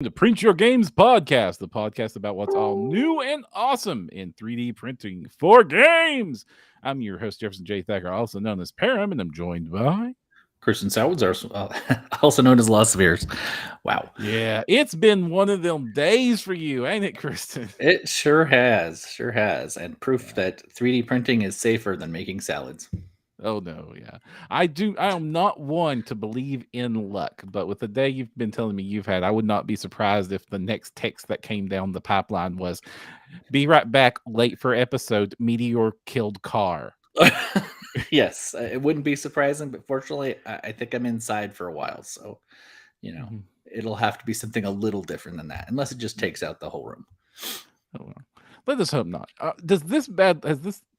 The Print Your Games podcast, the podcast about what's all new and awesome in 3D printing for games. I'm your host, Jefferson J. Thacker, also known as Param, and I'm joined by Kristen Sowards, also known as Lost Spheres. Wow. Yeah, it's been one of them days for you, ain't it, Kristen? It sure has. Sure has. And proof that 3D printing is safer than making salads. Oh no, yeah. I am not one to believe in luck, but with the day you've been telling me you've had, I would not be surprised if the next text that came down the pipeline was be right back late for episode Meteor killed car. Yes, it wouldn't be surprising, but fortunately, I think I'm inside for a while. So, it'll have to be something a little different than that, unless it just takes out the whole room. Oh, well. Let us hope not.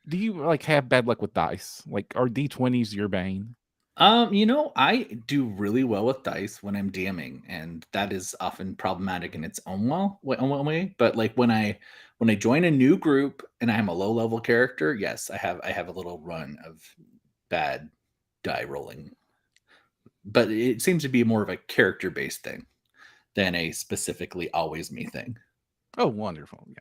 Do you like have bad luck with dice? Like, are D20s your bane? I do really well with dice when I'm DMing, and that is often problematic in its own way. But like when I join a new group and I'm a low level character, yes, I have a little run of bad die rolling. But it seems to be more of a character based thing than a specifically always me thing. Oh, wonderful. Yeah.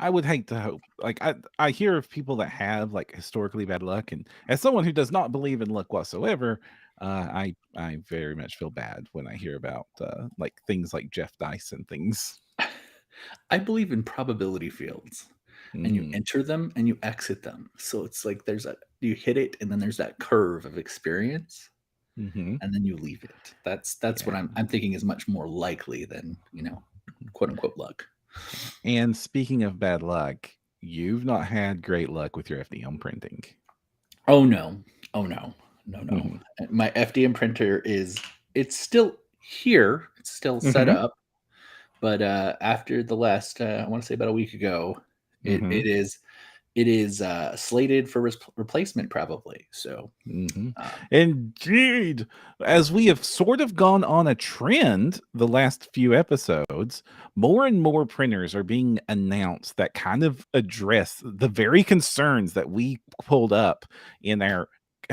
I would hate to hope. Like I hear of people that have like historically bad luck, and as someone who does not believe in luck whatsoever, I very much feel bad when I hear about like things like Jeff Dice and things. I believe in probability fields, and you enter them and you exit them. So it's like you hit it, and then there's that curve of experience, and then you leave it. That's what I'm thinking is much more likely than quote unquote luck. And speaking of bad luck, you've not had great luck with your FDM printing. Oh no. My FDM printer it's still here. It's still set up. But after the last I want to say about a week ago, it is slated for replacement probably. So Indeed, as we have sort of gone on a trend the last few episodes, more and more printers are being announced that kind of address the very concerns that we pulled up in our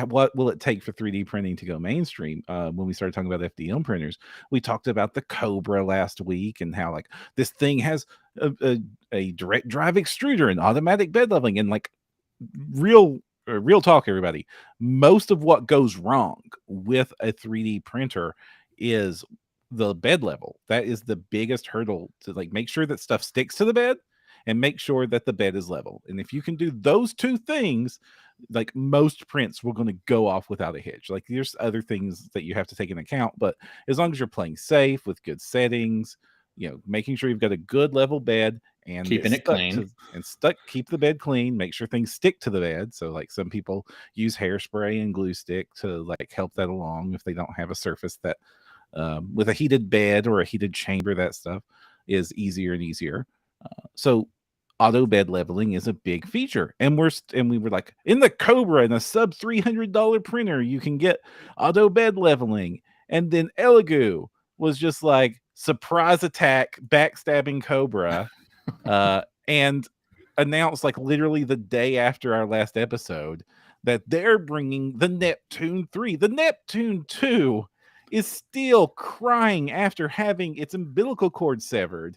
what will it take for 3D printing to go mainstream? When we started talking about FDM printers, we talked about the Cobra last week and how like this thing has a direct drive extruder and automatic bed leveling and like real talk, everybody. Most of what goes wrong with a 3D printer is the bed level. That is the biggest hurdle to like make sure that stuff sticks to the bed and make sure that the bed is level. And if you can do those two things, like most prints we're going to go off without a hitch. Like there's other things that you have to take into account, but as long as you're playing safe with good settings, making sure you've got a good level bed and keeping it clean keep the bed clean, make sure things stick to the bed. So like some people use hairspray and glue stick to like help that along if they don't have a surface that with a heated bed or a heated chamber, that stuff is easier and easier. So auto bed leveling is a big feature, and we were like, in the Cobra, in a sub $300 printer you can get auto bed leveling, and then Elegoo was just like surprise attack backstabbing Cobra and announced like literally the day after our last episode that they're bringing the Neptune 3. The Neptune 2 is still crying after having its umbilical cord severed,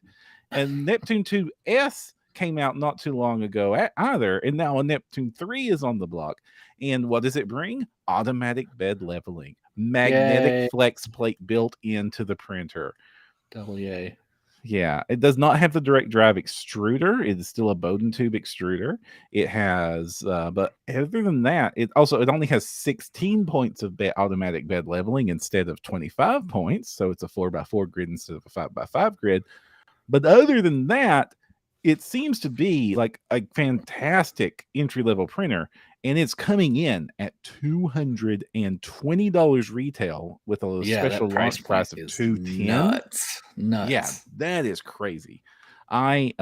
and Neptune 2S came out not too long ago either, and now a Neptune 3 is on the block. And what does it bring? Automatic bed leveling, magnetic flex plate built into the printer. Double yay. Yeah, it does not have the direct drive extruder. It is still a Bowden tube extruder. It has, but other than that, it only has 16 points of automatic bed leveling instead of 25 points. So it's a 4x4 grid instead of a 5x5 grid. But other than that, it seems to be like a fantastic entry-level printer, and it's coming in at $220 retail with a special launch price of $210. Nuts. Yeah, that is crazy. I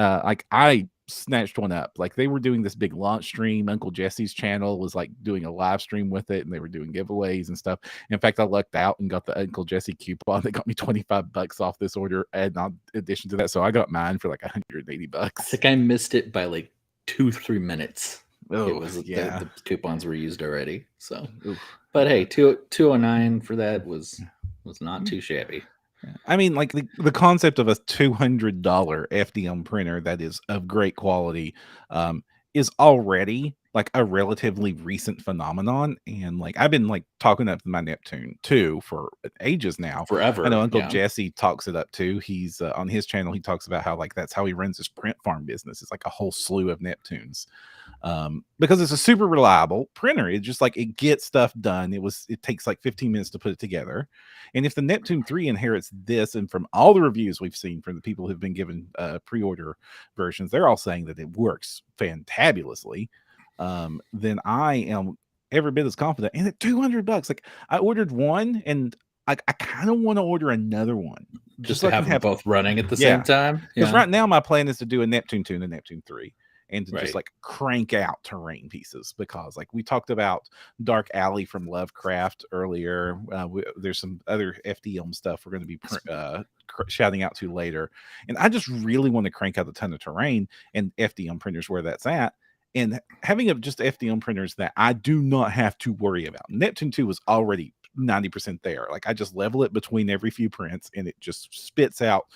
snatched one up. Like they were doing this big launch stream. Uncle Jesse's channel was like doing a live stream with it, and they were doing giveaways and stuff. In fact, I lucked out and got the Uncle Jesse coupon that got me $25 off this order. And in addition to that, so I got mine for like $180. I think I missed it by like 2-3 minutes. Oh, it was the coupons were used already. So, oof. But hey, 209 for that was not too shabby. I mean, like the concept of a $200 FDM printer that is of great quality is already like a relatively recent phenomenon. And like I've been like talking up my Neptune 2 for ages now. I know Forever. Uncle Yeah. Jesse talks it up too. He's on his channel. He talks about how like that's how he runs his print farm business. It's like a whole slew of Neptunes because it's a super reliable printer. It just like it gets stuff done. It takes like 15 minutes to put it together. And if the Neptune 3 inherits this, and from all the reviews we've seen from the people who've been given pre-order versions, they're all saying that it works fantabulously. Then I am every bit as confident. And at $200, like I ordered one, and I kind of want to order another one Just so to I can have them have both running at the same time. because Yeah. right now my plan is to do a Neptune 2 and a Neptune 3 and to just Right. like crank out terrain pieces because like we talked about Dark Alley from Lovecraft earlier. There's some other FDM stuff we're going to be shouting out to later. And I just really want to crank out a ton of terrain and FDM printers where that's at. And having just FDM printers that I do not have to worry about. Neptune 2 was already 90% there. Like I just level it between every few prints and it just spits out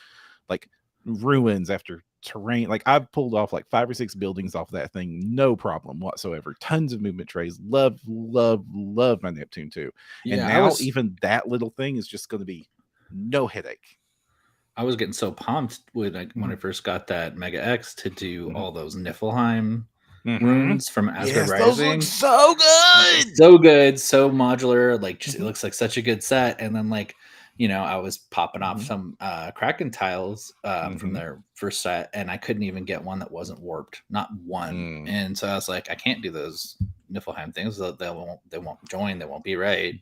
like ruins after terrain. Like I've pulled off like 5 or 6 buildings off that thing, no problem whatsoever. Tons of movement trays. Love my Neptune 2. And Yeah. now even that little thing is just going to be no headache. I was getting so pumped when I first got that Mega X to do all those Niflheim runes from Asgard Yes, those Rising. look so good. So good, so modular. Like just, it looks like such a good set. And then like, I was popping off some Kraken tiles from their first set, and I couldn't even get one that wasn't warped, not one. And so I was like, I can't do those Niflheim things. They won't join. They won't be right.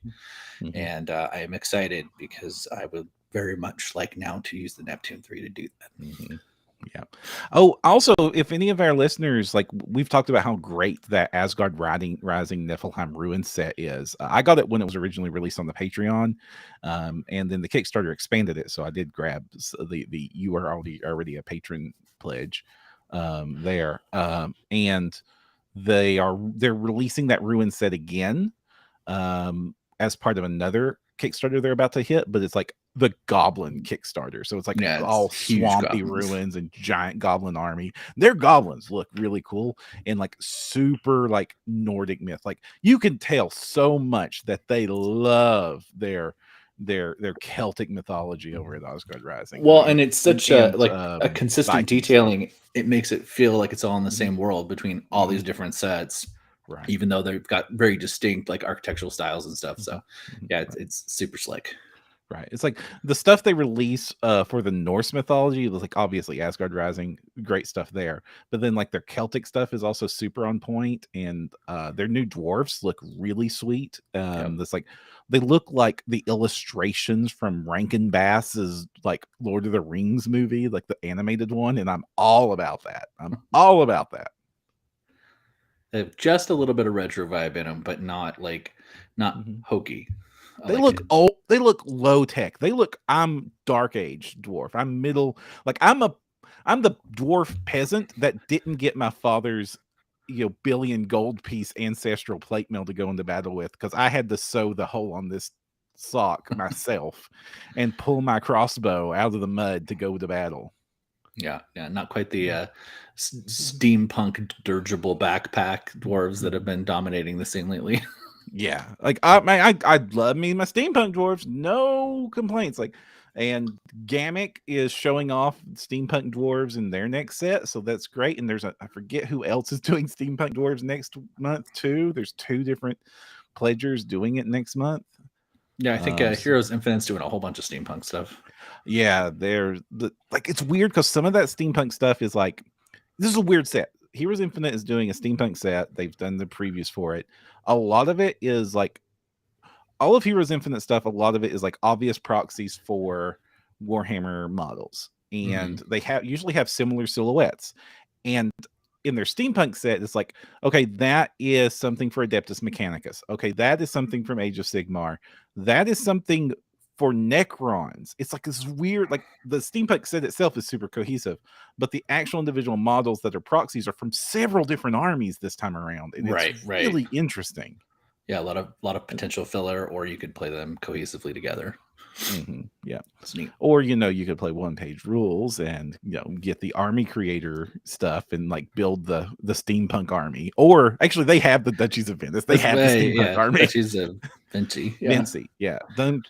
And I am excited because I would very much like now to use the Neptune 3 to do that. Yeah. Oh, also, if any of our listeners, like we've talked about how great that Asgard Rising Niflheim Ruin set is. I got it when it was originally released on the Patreon, and then the Kickstarter expanded it. So I did grab the you are already a patron pledge there, and they're releasing that Ruin set again as part of another Kickstarter they're about to hit, but it's like the Goblin Kickstarter. So it's like all swampy ruins and giant goblin army. Their goblins look really cool and like super like Nordic myth. Like you can tell so much that they love their Celtic mythology over at Asgard Rising. Well, and it's such a consistent Viking detailing. stuff. It makes it feel like it's all in the same world between all these different sets. Right. Even though they've got very distinct like architectural styles and stuff. So yeah, it's super slick. Right. It's like the stuff they release for the Norse mythology was like obviously Asgard Rising, great stuff there. But then like their Celtic stuff is also super on point, and their new dwarfs look really sweet. That's like they look like the illustrations from Rankin Bass's like Lord of the Rings movie, like the animated one, and I'm all about that. I'm all about that. They have just a little bit of retro vibe in them, but not hokey. They look old. They look low tech. I'm dark age dwarf. I'm middle. Like I'm the dwarf peasant that didn't get my father's billion gold piece ancestral plate mail to go into battle with because I had to sew the hole on this sock myself and pull my crossbow out of the mud to go to battle. Yeah, not quite the steampunk dirigible backpack dwarves that have been dominating the scene lately. Yeah, like I love me my steampunk dwarves, no complaints. Like, and Gamic is showing off steampunk dwarves in their next set, so that's great. And I forget who else is doing steampunk dwarves next month too. There's 2 different pledgers doing it next month. Yeah, I think Heroes Infinite's doing a whole bunch of steampunk stuff. Yeah, it's weird because some of that steampunk stuff is like, this is a weird set. Heroes Infinite is doing a steampunk set. They've done the previews for it. A lot of it is like all of Heroes Infinite stuff. A lot of it is like obvious proxies for Warhammer models, and they usually have similar silhouettes. And in their steampunk set, it's like, okay, that is something for Adeptus Mechanicus. Okay, that is something from Age of Sigmar. That is something for Necrons. It's like this weird, like the steampunk set itself is super cohesive, but the actual individual models that are proxies are from several different armies this time around, and it's really interesting. Yeah, a lot of potential filler, or you could play them cohesively together. Yeah. It's neat. Or, you could play one-page rules and, get the army creator stuff and like build the steampunk army. Or actually they have the Duchies of Venice. They have the steampunk army. Duchies of Vinci. Yeah. Vinci, yeah.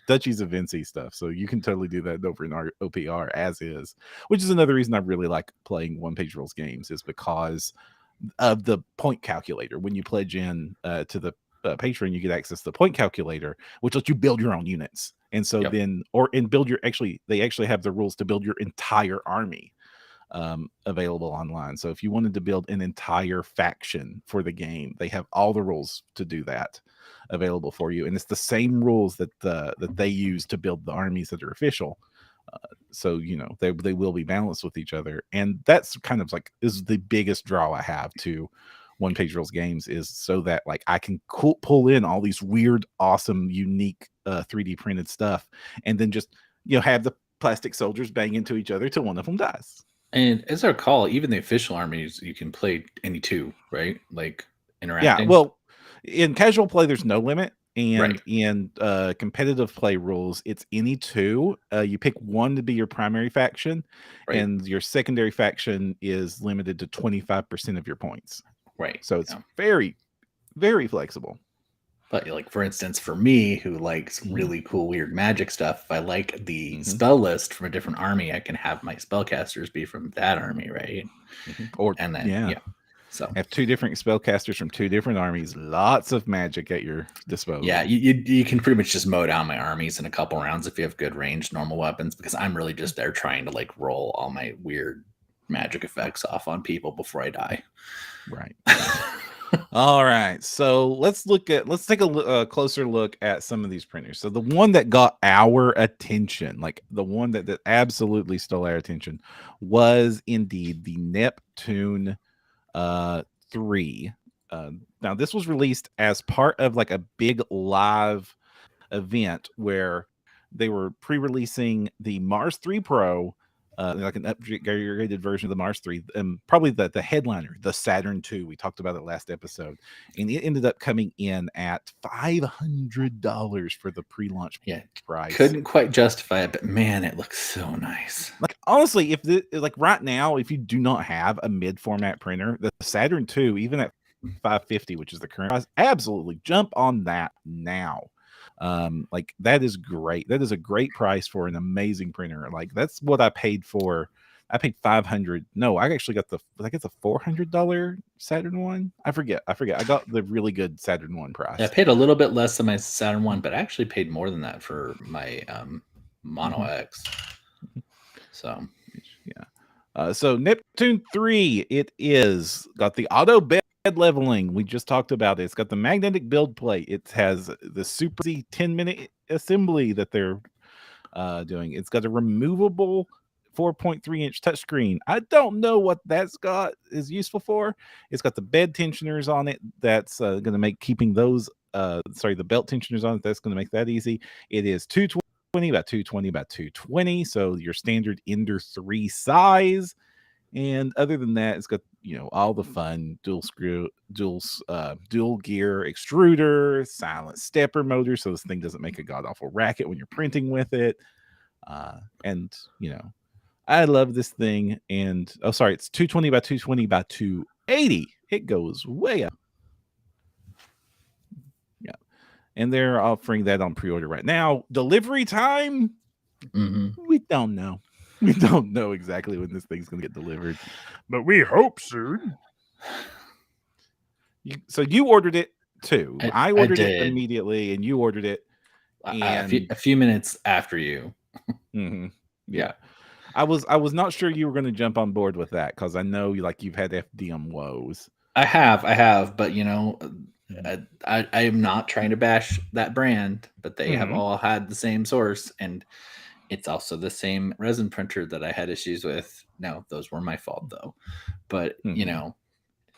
Duchies of Vinci stuff. So you can totally do that over in our OPR as is, which is another reason I really like playing one-page rules games, is because of the point calculator. When you pledge in to the Patreon, you get access to the point calculator, which lets you build your own units. And so they actually have the rules to build your entire army available online. So if you wanted to build an entire faction for the game, they have all the rules to do that available for you. And it's the same rules that they use to build the armies that are official. So they will be balanced with each other, and that's kind of like is the biggest draw I have to one page rules games, is so that like I can pull in all these weird, awesome, unique 3D printed stuff, and then just have the plastic soldiers bang into each other till one of them dies. And as I recall, even the official armies you can play any two, right? Like interacting. Yeah, well, in casual play there's no limit. And Right. in competitive play rules, it's any two. You pick one to be your primary faction, Right. and your secondary faction is limited to 25% of your points. Right. So it's very, very flexible. But like, for instance, for me, who likes really cool, weird magic stuff, if I like the spell list from a different army, I can have my spellcasters be from that army, right? Or and then so have two different spellcasters from two different armies, lots of magic at your disposal. Yeah, you can pretty much just mow down my armies in a couple rounds if you have good ranged normal weapons, because I'm really just there trying to like roll all my weird magic effects off on people before I die. Right. All right, so let's take a closer look at some of these printers. So the one that got our attention, like the one that absolutely stole our attention, was indeed the Neptune 3. Now this was released as part of like a big live event where they were pre-releasing the Mars 3 Pro, like an upgraded version of the Mars 3, probably the headliner, the Saturn 2. We talked about it last episode, and it ended up coming in at $500 for the pre-launch price. Couldn't quite justify it, but man, it looks so nice. Like honestly, like right now, if you do not have a mid-format printer, the Saturn 2, even at $550, which is the current price, absolutely jump on that now. Like that is great. That is a great price for an amazing printer. Like that's what I paid for. I paid $500. No, I actually got the $400 Saturn 1. I forget. I got the really good Saturn 1 price. Yeah, I paid a little bit less than my Saturn 1, but I actually paid more than that for my Mono X. So yeah. So Neptune 3, it is got the auto bed leveling. We just talked about it. It's got the magnetic build plate. It has the super easy 10-minute assembly that they're doing. It's got a removable 4.3-inch touchscreen. I don't know what that's is useful for. It's got the bed tensioners on it. That's going to make keeping those the belt tensioners on it. That's going to make that easy. It is 220 by 220 by 220, so your standard Ender 3 size. And other than that, it's got all the fun dual gear extruder, silent stepper motor, so this thing doesn't make a god awful racket when you're printing with it. And I love this thing. And it's 220 by 220 by 280. It goes way up. Yeah, and they're offering that on pre-order right now. Delivery time, we don't know. We don't know exactly when this thing's going to get delivered, but we hope soon. So you ordered it too. I ordered it immediately, and you ordered it a few minutes after you. Yeah. I was not sure you were going to jump on board with that, because I know you've had FDM woes. I have, but I am not trying to bash that brand, but they have all had the same source, and it's also the same resin printer that I had issues with. Now, those were my fault though. But,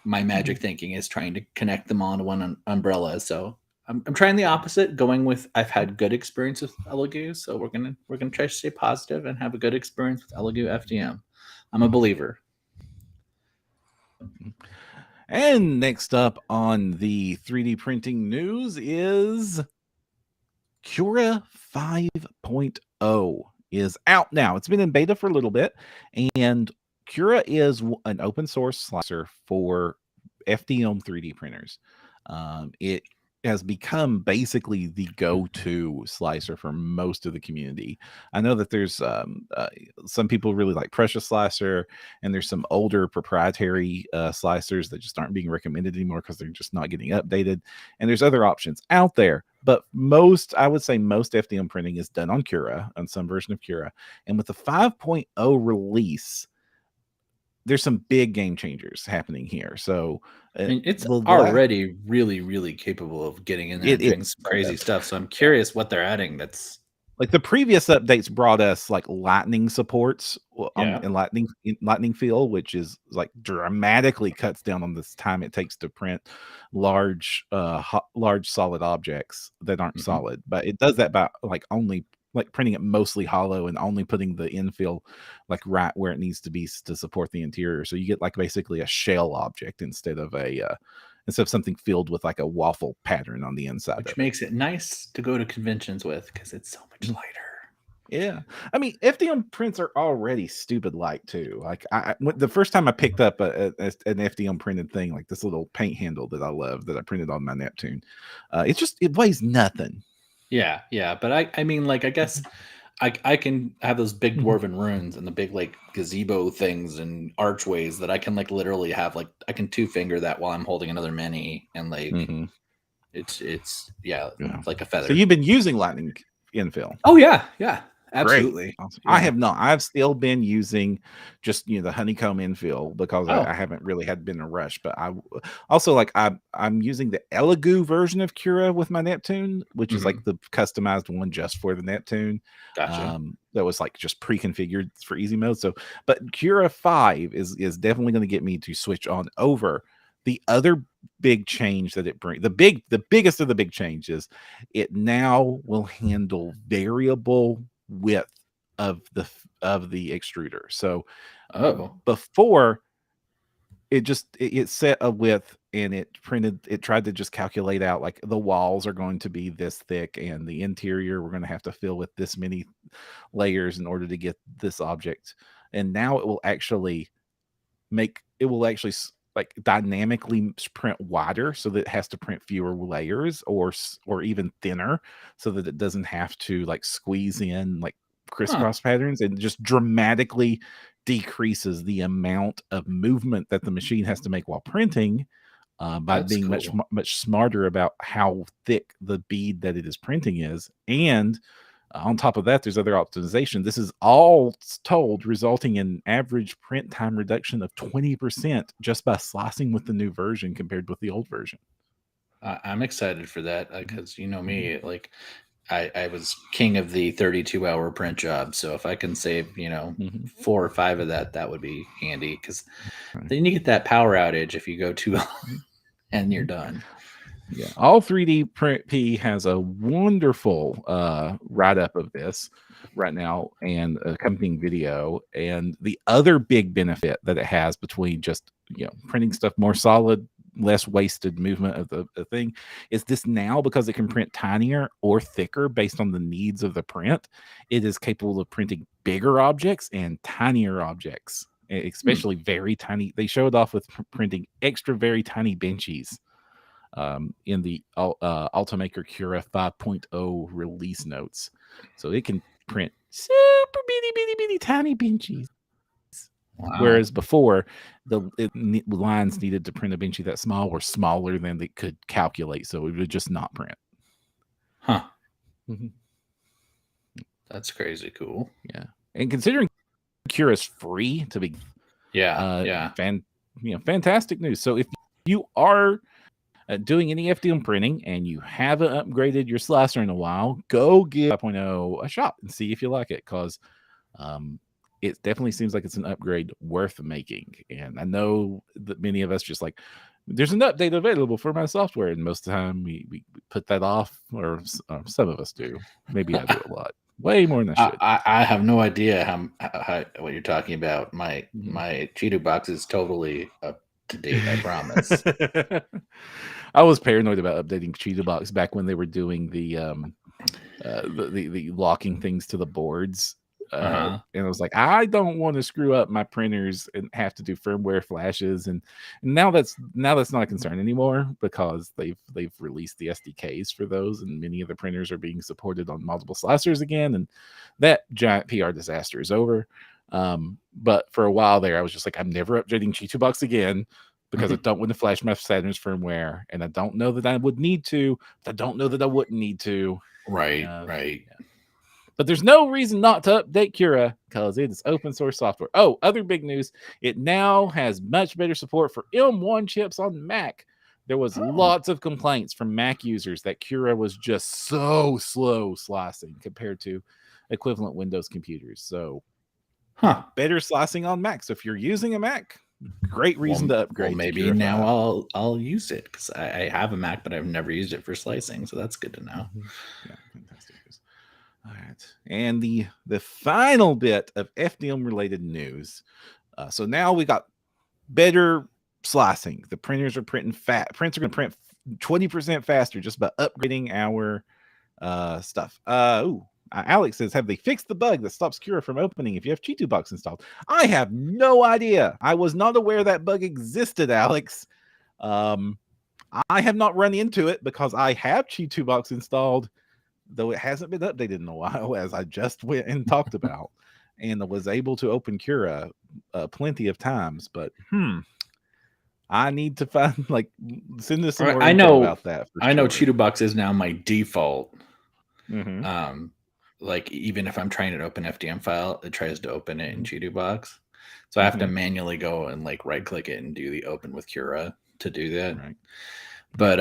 my magic thinking is trying to connect them all into one umbrella. So I'm trying the opposite, going with I've had good experience with Elegoo. So we're gonna try to stay positive and have a good experience with Elegoo FDM. I'm a believer. And next up on the 3D printing news is Cura 5.0 is out now. It's been in beta for a little bit, and Cura is an open source slicer for FDM 3D printers. It has become basically the go-to slicer for most of the community. I know that there's some people really like Precious Slicer, and there's some older proprietary slicers that just aren't being recommended anymore because they're just not getting updated. And there's other options out there, but I would say most FDM printing is done on Cura, on some version of Cura. And with the 5.0 release, there's some big game changers happening here. So I mean, it's already really, really capable of getting in there and doing some crazy stuff. So I'm curious what they're adding. That's like the previous updates brought us like lightning supports in lightning field, which is like dramatically cuts down on this time it takes to print large solid objects that aren't solid. But it does that by like only like printing it mostly hollow and only putting the infill like right where it needs to be to support the interior. So you get like basically a shell object instead of something filled with like a waffle pattern on the inside, which makes it nice to go to conventions with because it's so much lighter. Yeah, I mean, FDM prints are already stupid light too. Like the first time I picked up an FDM printed thing, like this little paint handle that I love that I printed on my Neptune, it weighs nothing. Yeah, but I mean, like, I guess I can have those big dwarven runes and the big like gazebo things and archways that I can like literally have like I can 2-finger that while I'm holding another mini and like it's like a feather. So you've been using lightning infill? Oh yeah, absolutely. Awesome. Yeah. I have not. I've still been using just the honeycomb infill because I haven't really been in a rush. But I also I'm using the Elegoo version of Cura with my Neptune, which is like the customized one just for the Neptune. Gotcha. That was like just pre-configured for easy mode. So, but Cura 5 is definitely going to get me to switch on over. The other big change that it brings, the biggest of the big changes, it now will handle variable width of the extruder. So before it set a width and it tried to just calculate out like the walls are going to be this thick and the interior we're going to have to fill with this many layers in order to get this object. And now it will actually like dynamically print wider so that it has to print fewer layers or even thinner so that it doesn't have to like squeeze in like crisscross patterns, and just dramatically decreases the amount of movement that the machine has to make while printing by being much smarter about how thick the bead that it is printing is. And on top of that, there's other optimization. This is all told resulting in average print time reduction of 20% just by slicing with the new version compared with the old version. I'm excited for that because you know me, like I was king of the 32-hour print job. So if I can save 4 or 5 of that would be handy because then you get that power outage if you go too long and you're done. Yeah, All 3D Print P has a wonderful write-up of this right now and accompanying video. And the other big benefit that it has between just printing stuff more solid, less wasted movement of the thing, is this now, because it can print tinier or thicker based on the needs of the print, it is capable of printing bigger objects and tinier objects, especially very tiny. They showed off with printing extra very tiny benchies in the Ultimaker Cura 5.0 release notes. So it can print super bitty tiny benchies. Wow. Whereas before, the lines needed to print a benchy that small were smaller than they could calculate, so it would just not print. Huh. That's crazy cool. Yeah. And considering Cura is free to be fantastic news. So if you are doing any FDM printing and you haven't upgraded your slicer in a while, go give 5.0 a shot and see if you like it, because it definitely seems like it's an upgrade worth making. And I know that many of us just like, there's an update available for my software, and most of the time we put that off, or some of us do. Maybe I do a lot, way more than I should. I have no idea how what you're talking about. My Cheeto box is totally up to date, I promise. I was paranoid about updating Cheeto box back when they were doing the the locking things to the boards. Uh-huh. And I was like, I don't want to screw up my printers and have to do firmware flashes. And now that's not a concern anymore because they've released the SDKs for those, and many of the printers are being supported on multiple slicers again. And that giant PR disaster is over. But for a while there, I was just like, I'm never updating G2Box again because I don't want to flash my Saturn's firmware, and I don't know that I would need to, but I don't know that I wouldn't need to. Right. Yeah. But there's no reason not to update Cura because it is open source software. Oh, other big news. It now has much better support for M1 chips on Mac. There was lots of complaints from Mac users that Cura was just so slow slicing compared to equivalent Windows computers. So better slicing on Mac. So if you're using a Mac, great reason to upgrade. Well, maybe now I'll use it because I have a Mac, but I've never used it for slicing. So that's good to know. Yeah, fantastic. All right, and the final bit of FDM related news. So now we got better slicing. The printers are printing fat. Prints are going to print 20% faster just by upgrading our stuff. Alex says, have they fixed the bug that stops Cura from opening if you have G2Box installed? I have no idea. I was not aware that bug existed, Alex. I have not run into it because I have G2Box installed, though it hasn't been updated in a while, as I just went and talked about, and was able to open Cura plenty of times. But I need to find send us some more info about that. I know G2Box is now my default. Like even if I'm trying to open FDM file, it tries to open it in G2Box. So I have to manually go and right click it and do the open with Cura to do that. Right. But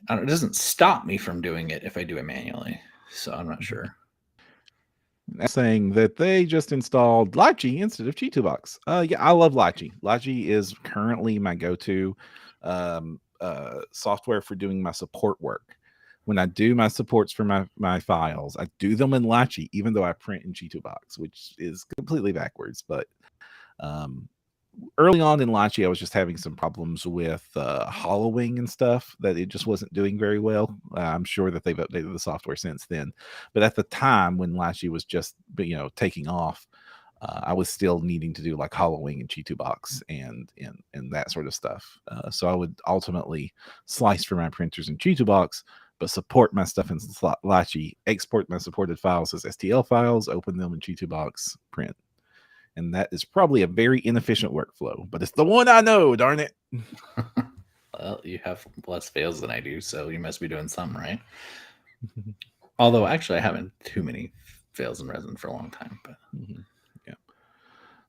it doesn't stop me from doing it if I do it manually. So I'm not sure. Saying that they just installed Lychee instead of G2Box. Yeah, I love Lychee. Lychee is currently my go-to software for doing my support work. When I do my supports for my files, I do them in Lychee, even though I print in G2Box, which is completely backwards. But early on in Lychee, I was just having some problems with hollowing and stuff that it just wasn't doing very well. I'm sure that they've updated the software since then. But at the time when Lychee was just taking off, I was still needing to do hollowing in G2Box and that sort of stuff. So I would ultimately slice for my printers in G2Box, but support my stuff in Lychee, export my supported files as STL files, open them in G2Box, print. And that is probably a very inefficient workflow, but it's the one I know, darn it. Well, you have less fails than I do, so you must be doing something right. Although, actually, I haven't too many fails in resin for a long time. But yeah.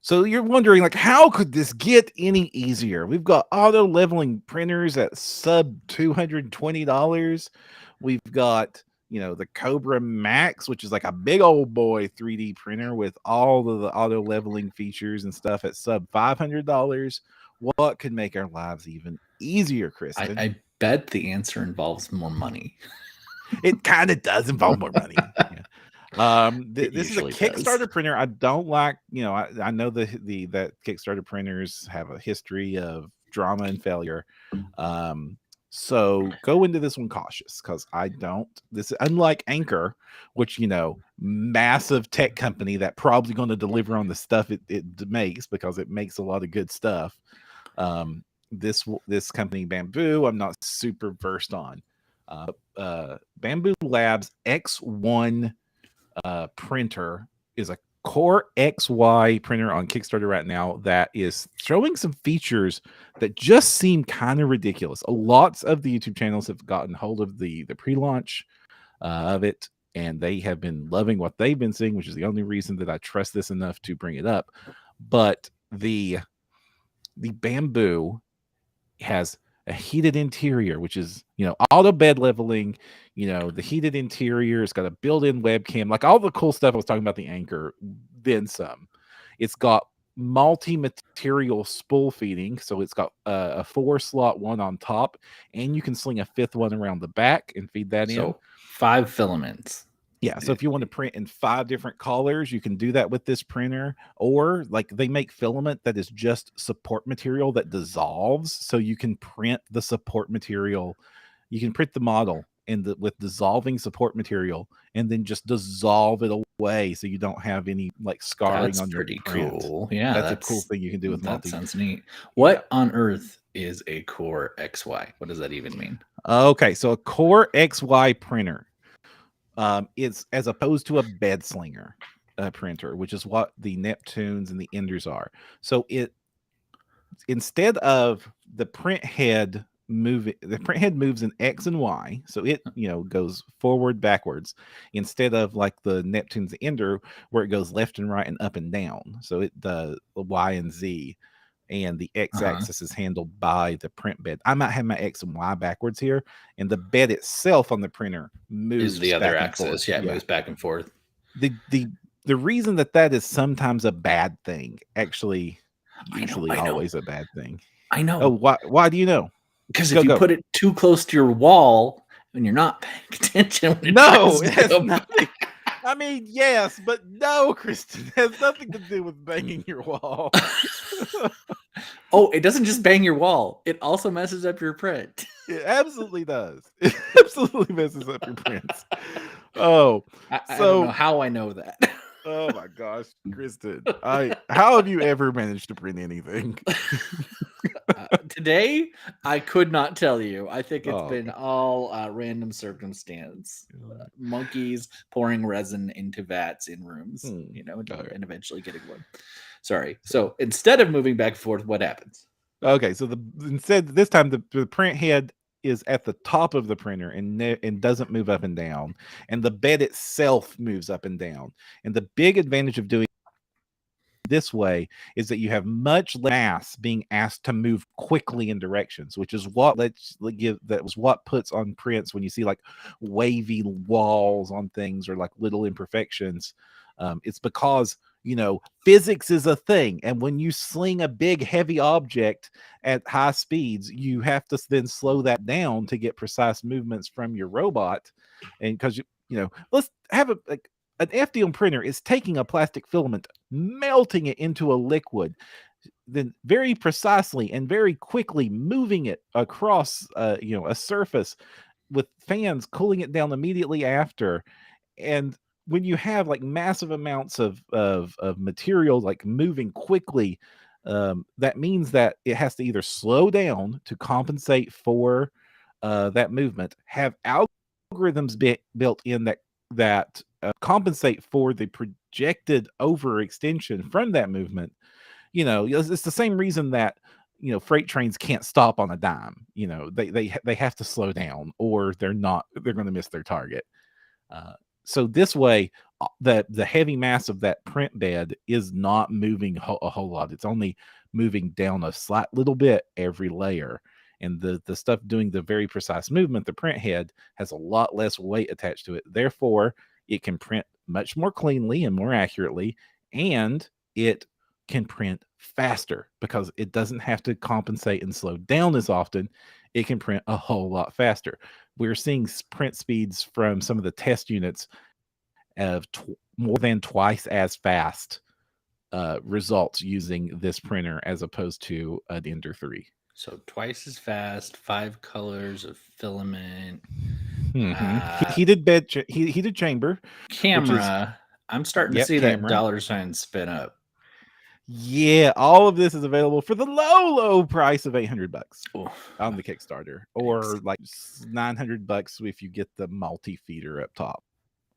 So you're wondering, how could this get any easier? We've got auto leveling printers at sub $220. We've got the Cobra Max, which is a big old boy 3D printer with all of the auto leveling features and stuff at sub $500. What could make our lives even easier, Kristen? I bet the answer involves more money. It kind of does involve more money. This is a Kickstarter printer. I don't like, I know that Kickstarter printers have a history of drama and failure. So go into this one cautious because this is unlike Anchor, which, massive tech company that probably going to deliver on the stuff it makes because it makes a lot of good stuff. This company, Bamboo, I'm not super versed on. Bamboo Labs X1 printer is a Core XY printer on Kickstarter right now that is showing some features that just seem kind of ridiculous. Lots of the YouTube channels have gotten hold of the pre-launch of it, and they have been loving what they've been seeing, which is the only reason that I trust this enough to bring it up. But the Bamboo has a heated interior, which is, auto bed leveling, the heated interior. It's got a built-in webcam, all the cool stuff I was talking about the Anchor, then some. It's got multi-material spool feeding. So it's got a 4-slot one on top, and you can sling a 5th one around the back and feed that in. So 5 filaments. Yeah, so if you want to print in 5 different colors, you can do that with this printer. Or they make filament that is just support material that dissolves, so you can print the support material. You can print the model and with dissolving support material, and then just dissolve it away so you don't have any like scarring on your print. Cool. Yeah, that's a cool thing you can do with multi. That sounds neat. What on earth is a Core XY? What does that even mean? Okay, so a Core XY printer, it's as opposed to a bed slinger printer, which is what the Neptunes and the Enders are. So it, instead of the print head moving, the print head moves in X and Y, so it goes forward, backwards, instead of like the Neptune's Ender where it goes left and right and up and down. So it does Y and Z, and the X-axis is handled by the print bed. I might have my X and Y backwards here, and the bed itself on the printer moves is the other back axis. and forth. Yeah, it moves back and forth. The reason that is sometimes a bad thing, actually, usually always a bad thing. I know. Oh, why do you know? Because if you put it too close to your wall and you're not paying attention, no, it has nothing. I mean, yes, but no, Kristen, it has nothing to do with banging your wall. Oh, it doesn't just bang your wall. It also messes up your print. It absolutely does. It absolutely messes up your prints. Oh, I don't know how I know that. Oh my gosh, Kristen. How have you ever managed to print anything? Today, I could not tell you. I think it's been all random circumstance. Monkeys pouring resin into vats in rooms, and eventually getting one. Sorry. So instead of moving back and forth, what happens? Okay, so instead this time the print head is at the top of the printer and doesn't move up and down, and the bed itself moves up and down. And the big advantage of doing this way is that you have much less mass being asked to move quickly in directions, which is what what puts on prints when you see like wavy walls on things or like little imperfections. It's because physics is a thing, and when you sling a big heavy object at high speeds, you have to then slow that down to get precise movements from your robot. And because let's have an FDM printer is taking a plastic filament, melting it into a liquid, then very precisely and very quickly moving it across a surface with fans cooling it down immediately after. And when you have like massive amounts of material like moving quickly, that means that it has to either slow down to compensate for that movement, have algorithms built in that compensate for the projected overextension from that movement. It's the same reason that freight trains can't stop on a dime. They have to slow down or they're going to miss their target. So this way, the heavy mass of that print bed is not moving a whole lot. It's only moving down a slight little bit every layer. And the stuff doing the very precise movement, the print head, has a lot less weight attached to it. Therefore, it can print much more cleanly and more accurately, and it can print faster because it doesn't have to compensate and slow down as often. It can print a whole lot faster. We're seeing print speeds from some of the test units of more than twice as fast results using this printer as opposed to an Ender 3. So twice as fast, 5 colors of filament. Heated chamber. Camera. I'm starting to see that dollar sign spin up. Yeah, all of this is available for the low price of $800 on the Kickstarter, or like $900 if you get the multi-feeder up top.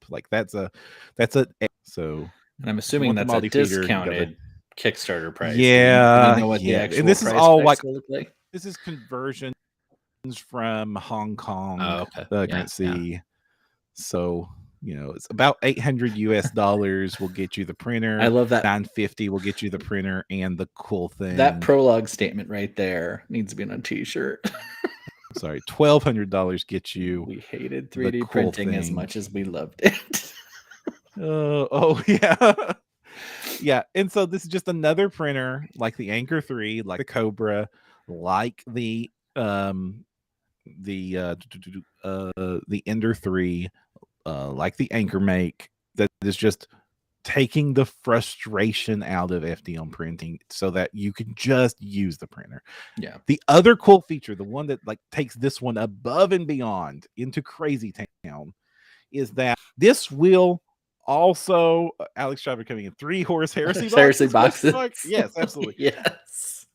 Like that's a so. And I'm assuming that's a discounted Kickstarter price. Yeah, do you know what the actual and this price is all like look like? This is conversions from Hong Kong currency. Yeah. So it's about $800 US will get you the printer. I love that. $950 will get you the printer and the cool thing. That prologue statement right there needs to be on a t-shirt. Sorry, $1,200 gets you. We hated 3D printing as much as we loved it. Yeah. Yeah, and so this is just another printer like the Anchor 3, like the Cobra, like the Ender 3, like the Anchor Make, that is just taking the frustration out of FDM printing so that you can just use the printer. Yeah. The other cool feature, the one that like takes this one above and beyond into crazy town, is that this will also Alex Driver coming in 3-horse heresy boxes. Yes, absolutely. Yes.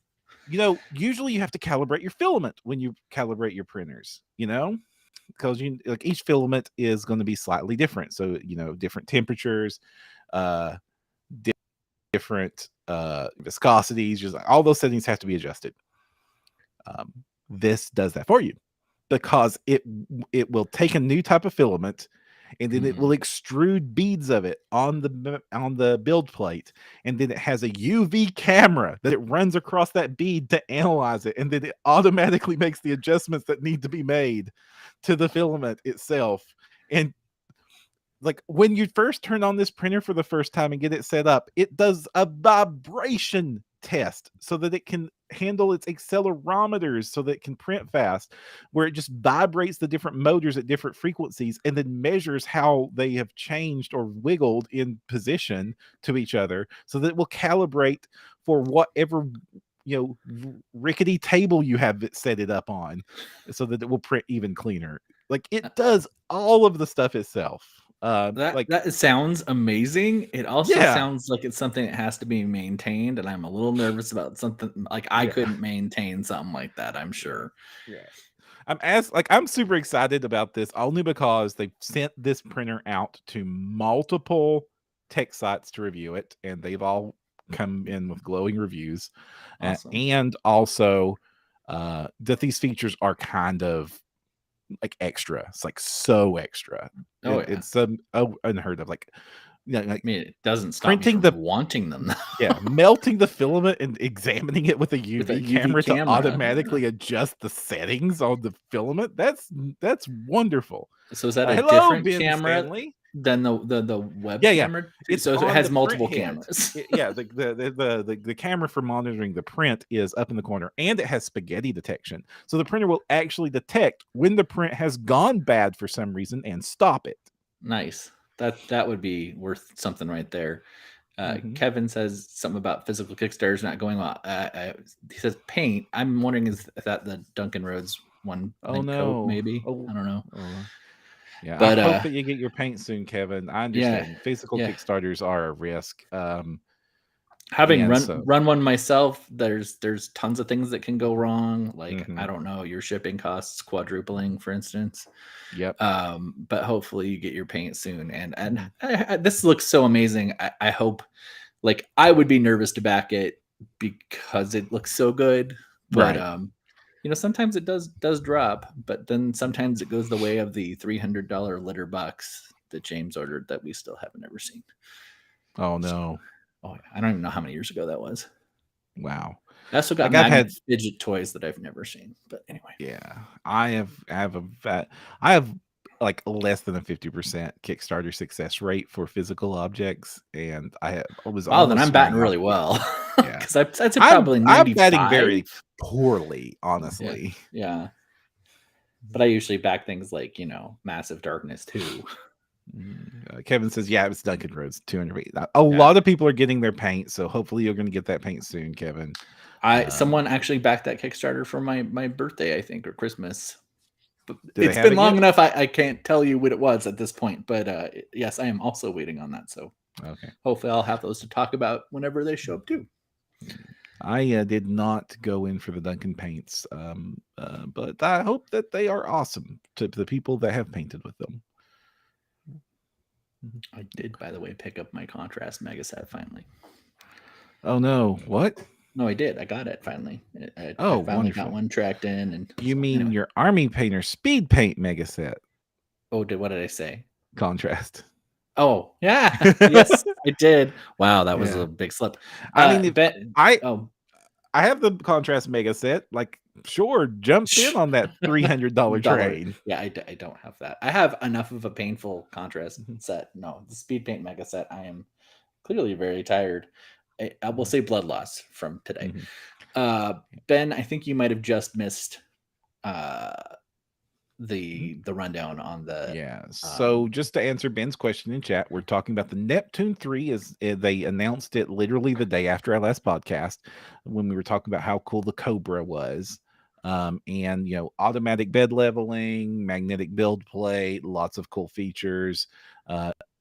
You know, usually you have to calibrate your filament when you calibrate your printers, you know, because you like each filament is going to be slightly different. So, you know, different temperatures, uh different viscosities, just all those settings have to be adjusted. This does that for you because it will take a new type of filament and then it will extrude beads of it on the build plate, and then it has a UV camera that it runs across that bead to analyze it, and then it automatically makes the adjustments that need to be made to the filament itself. And like when you first turn on this printer for the first time and get it set up, it does a vibration test so that it can handle its accelerometers so that it can print fast, where it just vibrates the different motors at different frequencies and then measures how they have changed or wiggled in position to each other so that it will calibrate for whatever, you know, rickety table you have it set it up on so that it will print even cleaner. Like it does all of the stuff itself. That sounds amazing. It also sounds like it's something that has to be maintained, and I'm a little nervous about something like I couldn't maintain something like that, I'm sure. Yeah. I'm super excited about this only because they've sent this printer out to multiple tech sites to review it, and they've all come in with glowing reviews. Awesome. And also that these features are kind of like extra. It's like so extra. It's unheard of. Like, you know, like I mean, it doesn't stop me from wanting them. Melting the filament and examining it with a UV camera to automatically adjust the settings on the filament. That's wonderful. So is that a different camera than the web camera? So it has multiple cameras. The camera for monitoring the print is up in the corner, and it has spaghetti detection. So the printer will actually detect when the print has gone bad for some reason and stop it. Nice. That would be worth something right there. Kevin says something about physical Kickstarters not going well. He says paint. I'm wondering is that the Duncan Rhodes one? Oh no, maybe. I don't know. Yeah, but I hope that you get your paint soon, Kevin. I understand physical Kickstarters are a risk. Having run one myself, there's tons of things that can go wrong. Like I don't know, your shipping costs quadrupling, for instance. Yep. But hopefully you get your paint soon. And this looks so amazing. I hope, like, I would be nervous to back it because it looks so good. But you know, sometimes it does drop, but then sometimes it goes the way of the $300 litter box that James ordered that we still haven't ever seen. Oh no. I don't even know how many years ago that was. Wow. I also got magnet fidget toys that I've never seen. But anyway. Yeah. I have like less than a 50% Kickstarter success rate for physical objects, and I was then I'm batting really well. Because I'd say probably 95. I'm batting very poorly, honestly. Yeah. But I usually back things like, you know, Massive Darkness 2. Kevin says, yeah, it's Duncan Rhodes 200. A lot of people are getting their paint, so hopefully you're going to get that paint soon, Kevin. Someone actually backed that Kickstarter for my birthday, I think, or Christmas. But it's been long enough. I can't tell you what it was at this point. But yes, I am also waiting on that. So hopefully I'll have those to talk about whenever they show up too. I did not go in for the Duncan paints, but I hope that they are awesome to the people that have painted with them. I did, by the way, pick up my contrast mega set finally. Oh no! What? No, I did. I got it finally. I finally got one tracked in. And you mean your Army Painter Speed Paint mega set? Oh, what did I say? Contrast. Oh yeah, yes, I did. Wow, that was a big slip. I mean, I have the contrast mega set. Like, sure, jump in on that $300 train. Yeah, I don't have that. I have enough of a painful contrast set. No, the speed paint mega set. I am clearly very tired. I will say blood loss from today. Ben, I think you might have just missed the rundown on the Yeah. So just to answer Ben's question in chat, we're talking about the Neptune 3. They announced it literally the day after our last podcast when we were talking about how cool the Cobra was. And automatic bed leveling, magnetic build plate, lots of cool features,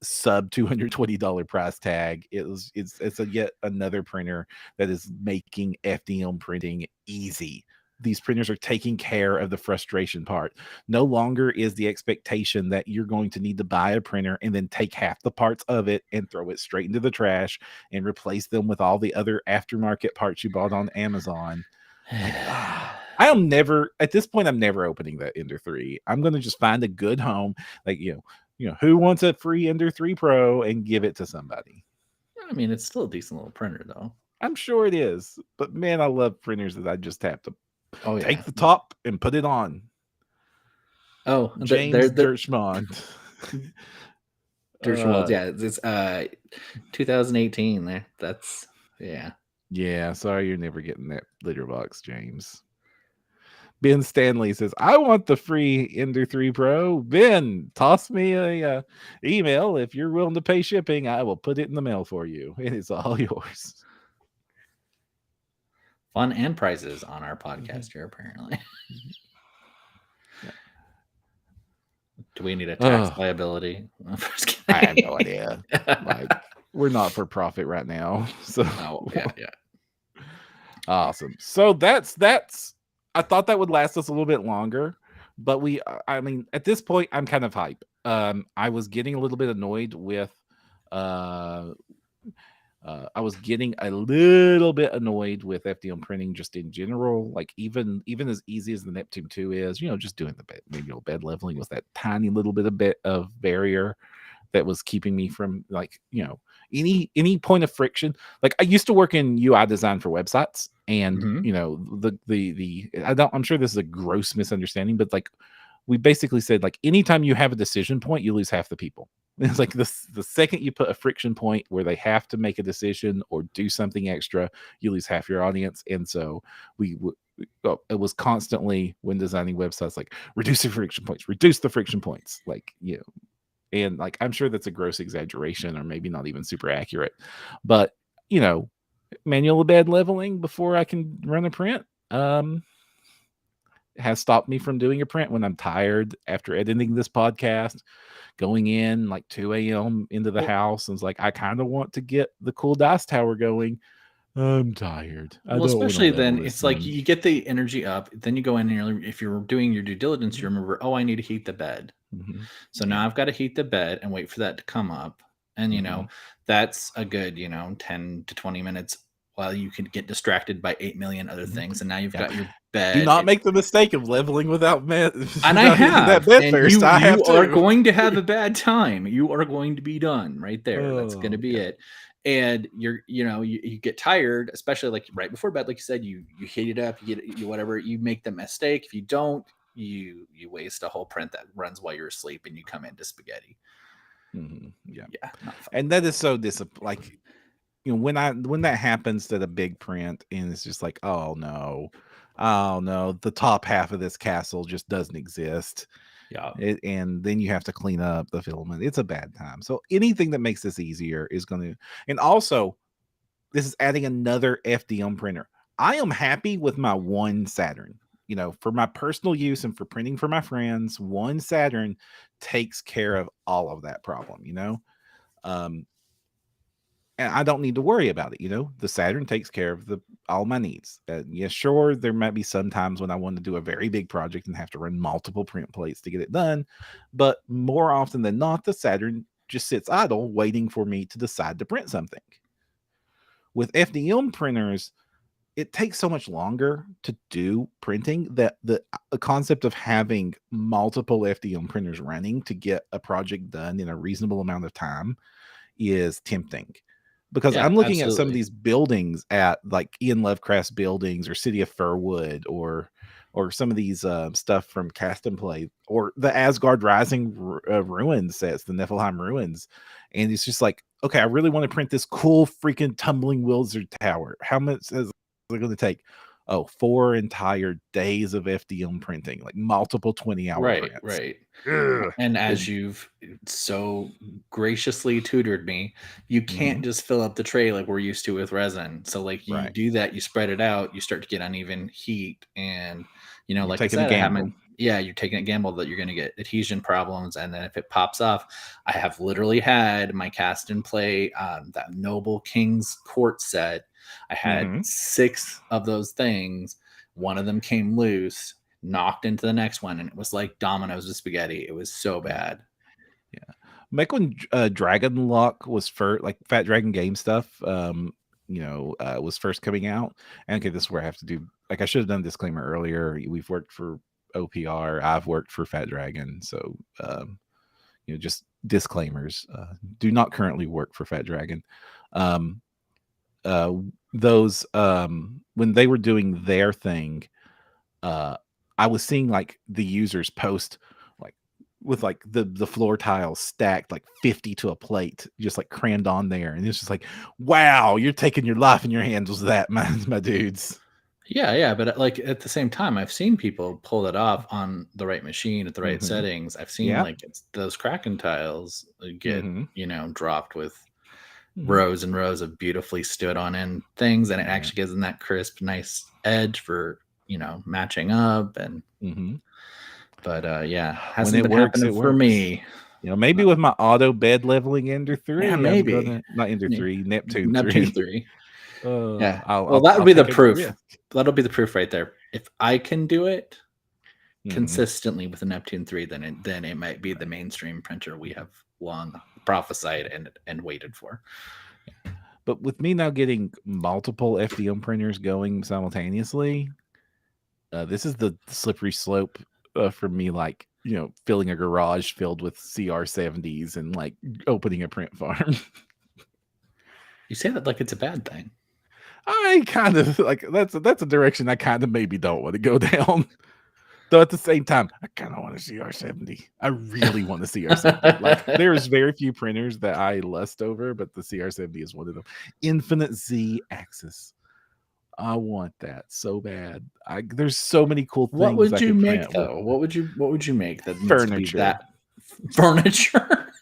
sub $220 price tag. It's a yet another printer that is making FDM printing easy. These printers are taking care of the frustration part. No longer is the expectation that you're going to need to buy a printer and then take half the parts of it and throw it straight into the trash and replace them with all the other aftermarket parts you bought on Amazon. I am never, at this point, I'm never opening that Ender 3. I'm going to just find a good home. Like, who wants a free Ender 3 Pro and give it to somebody? I mean, it's still a decent little printer, though. I'm sure it is. But man, I love printers that I just have to take the top and put it on. Oh, James Dirchmond. Dirchmond, yeah, it's 2018 there. That's Yeah, sorry you're never getting that litter box, James. Ben Stanley says, I want the free Ender 3 Pro. Ben, toss me a email. If you're willing to pay shipping, I will put it in the mail for you. It is all yours. Fun and prizes on our podcast here, apparently. Do we need a tax liability? I have no idea. We're not for profit right now. So yeah. Awesome. So that's I thought that would last us a little bit longer, but I mean, at this point, I'm kind of hype. I was getting a little bit annoyed with FDM printing just in general. Like even as easy as the Neptune 2 is, just doing the manual bed leveling with that tiny little bit of barrier that was keeping me from any point of friction. Like I used to work in UI design for websites, and I'm sure this is a gross misunderstanding, but like we basically said, like anytime you have a decision point, you lose half the people. It's like the second you put a friction point where they have to make a decision or do something extra, you lose half your audience. And so it was constantly, when designing websites, like reduce the friction points, like and like I'm sure that's a gross exaggeration or maybe not even super accurate, but manual bed leveling before I can run a print has stopped me from doing a print when I'm tired after editing this podcast, going in like 2 a.m. into the house, and it's like I kind of want to get the cool dice tower going. I'm tired. Especially then it's like you get the energy up, then you go in and if you're doing your due diligence, you remember, I need to heat the bed. Mm-hmm. So now I've got to heat the bed and wait for that to come up. And, that's a good, 10 to 20 minutes while you can get distracted by 8 million other things. And now you've got your bed. Do not make the mistake of leveling without bed. And I have. That bed and first. You are going to have a bad time. You are going to be done right there. That's going to be it. And you get tired, especially like right before bed, like you said, you heat it up, you whatever, you make the mistake. If you don't, you waste a whole print that runs while you're asleep, and you come into spaghetti. Mm-hmm. Yeah. And that is so like, when that happens to the big print, and it's just like, oh no, the top half of this castle just doesn't exist. Yeah. And then you have to clean up the filament. It's a bad time. So anything that makes this easier is going to, and also this is adding another FDM printer. I am happy with my one Saturn. For my personal use and for printing for my friends, one Saturn takes care of all of that problem, and I don't need to worry about it. The Saturn takes care of all my needs. Sure, there might be some times when I want to do a very big project and have to run multiple print plates to get it done. But more often than not, the Saturn just sits idle waiting for me to decide to print something. With FDM printers, it takes so much longer to do printing that the concept of having multiple FDM printers running to get a project done in a reasonable amount of time is tempting. Because I'm looking at some of these buildings at like Ian Lovecraft's buildings or City of Firwood or some of these stuff from Cast and Play or the Asgard Rising ruin sets, the Niflheim ruins. And it's just like, okay, I really want to print this cool freaking tumbling wizard tower. How much is it going to take? 4 entire days of FDM printing, like multiple 20-hour prints. Right. Ugh. And as you've so graciously tutored me, you can't just fill up the tray like we're used to with resin. So like you Right. do that, you spread it out, you start to get uneven heat, and You're like I taking a said, I gamble. haven't. Yeah, you're taking a gamble that you're going to get adhesion problems, and then if it pops off, I have literally had my cast and play that Noble King's Court set. I had 6 of those things. One of them came loose, knocked into the next one, and it was like dominoes of spaghetti. It was so bad. Yeah. Back when Dragon Lock was first, like Fat Dragon Game stuff, was first coming out. And okay, this is where I have to do, like, I should have done a disclaimer earlier. We've worked for OPR. I've worked for Fat Dragon. So, just disclaimers. Do not currently work for Fat Dragon. Those, when they were doing their thing, I was seeing like the users post like with like the floor tiles stacked like 50 to a plate, just like crammed on there, and it's just like, wow, you're taking your life in your hands with that, my dudes. Yeah, but like at the same time, I've seen people pull it off on the right machine at the right settings. I've seen like those Kraken tiles get dropped with rows and rows of beautifully stood on end things, and it actually gives them that crisp, nice edge for matching up. And but hasn't been happening for me. Maybe with my auto bed leveling Ender 3, maybe I'm gonna, not Ender 3, Neptune 3. Yeah. That'll be the proof. That'll be the proof right there. If I can do it consistently with a Neptune 3, then it might be the mainstream printer we have long prophesied and waited for. But with me now getting multiple FDM printers going simultaneously, this is the slippery slope for me, like, filling a garage filled with CR70s and like opening a print farm. You say that like it's a bad thing. I kind of like that's a direction I kind of maybe don't want to go down. Though at the same time, I kind of want a CR70. I really want a CR70. Like, there's very few printers that I lust over, but the CR70 is one of them. Infinite Z axis. I want that so bad. There's so many cool things. What would you make though? What would you make that needs furniture? To be that furniture?